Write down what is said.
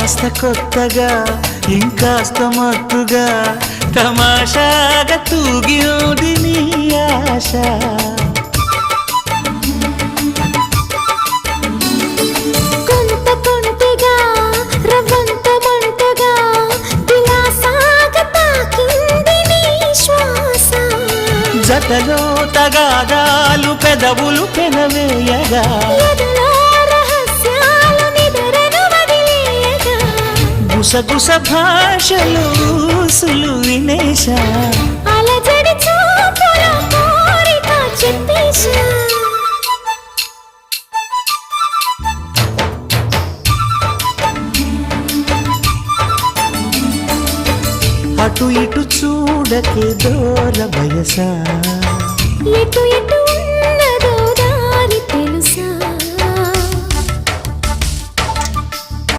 కాస్త కొత్తగా ఇంకాస్త మత్తుగా తమాషాగా తూగింది నీ ఆశ. కొంత కొంతగా రవ్వంత మంటగా విలాసాగా తాకింది నీ శ్వాస. జతలో తగాదాలు పెదవులు పెనవేయగా ఎదలో రహస్యాలు నిద్రను వదిలేయగా గుసగుస భాషలు ఊసులు వినేశా. అలజడి చూపుల కోరిక చెప్పేశా. అటు ఇటు చూడకే దూర వయసా. ఎటు ఎటు